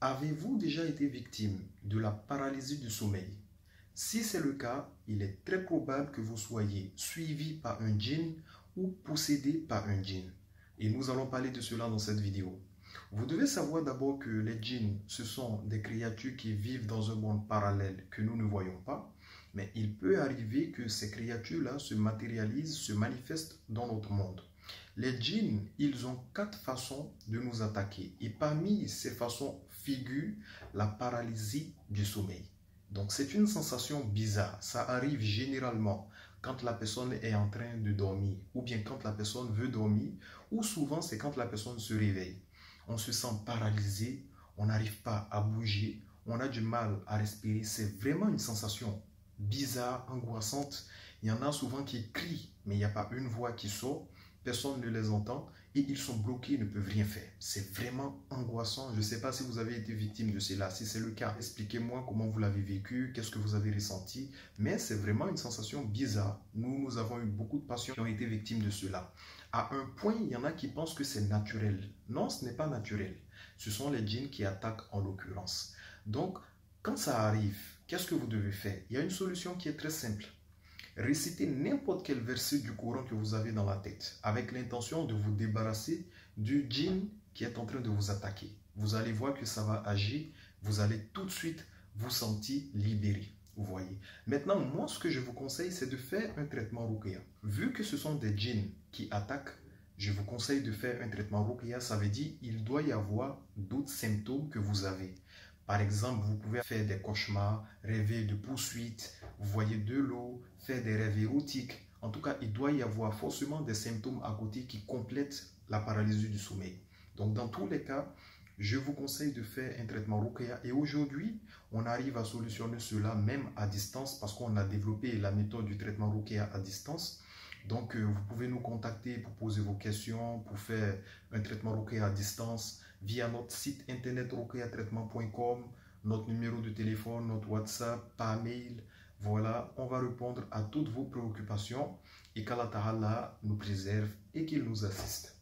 Avez-vous déjà été victime de la paralysie du sommeil? Si c'est le cas, il est très probable que vous soyez suivi par un djinn ou possédé par un djinn. Et nous allons parler de cela dans cette vidéo. Vous devez savoir d'abord que les djinns, ce sont des créatures qui vivent dans un monde parallèle que nous ne voyons pas. Mais il peut arriver que ces créatures-là se matérialisent, se manifestent dans notre monde. Les djinns, ils ont 4 façons de nous attaquer. Et parmi ces façons figure la paralysie du sommeil. Donc c'est une sensation bizarre. Ça arrive généralement quand la personne est en train de dormir ou bien quand la personne veut dormir ou souvent c'est quand la personne se réveille. On se sent paralysé, on n'arrive pas à bouger, on a du mal à respirer. C'est vraiment une sensation bizarre, angoissante. Il y en a souvent qui crient, mais il n'y a pas une voix qui sort. Personne ne les entend et ils sont bloqués, ils ne peuvent rien faire. C'est vraiment angoissant. Je ne sais pas si vous avez été victime de cela. Si c'est le cas, expliquez-moi comment vous l'avez vécu, qu'est-ce que vous avez ressenti. Mais c'est vraiment une sensation bizarre. Nous avons eu beaucoup de patients qui ont été victimes de cela. À un point, il y en a qui pensent que c'est naturel. Non, ce n'est pas naturel. Ce sont les djinns qui attaquent en l'occurrence. Donc, quand ça arrive, qu'est-ce que vous devez faire? Il y a une solution qui est très simple. Récitez n'importe quel verset du Coran que vous avez dans la tête avec l'intention de vous débarrasser du djinn qui est en train de vous attaquer. Vous allez voir que ça va agir, vous allez tout de suite vous sentir libéré. Vous voyez. Maintenant, moi, ce que je vous conseille, c'est de faire un traitement Ruqya. Vu que ce sont des djinns qui attaquent, je vous conseille de faire un traitement Ruqya. Ça veut dire qu'il doit y avoir d'autres symptômes que vous avez. Par exemple, vous pouvez faire des cauchemars, rêver de poursuites, vous voyez de l'eau, faire des rêves érotiques. En tout cas, il doit y avoir forcément des symptômes à côté qui complètent la paralysie du sommeil. Donc, dans tous les cas, je vous conseille de faire un traitement Ruqya. Et aujourd'hui, on arrive à solutionner cela même à distance parce qu'on a développé la méthode du traitement Ruqya à distance. Donc, vous pouvez nous contacter pour poser vos questions, pour faire un traitement Ruqya à distance via notre site internet ruqyatraitement.com, notre numéro de téléphone, notre WhatsApp, par mail. Voilà, on va répondre à toutes vos préoccupations et qu'Allah Ta'ala nous préserve et qu'il nous assiste.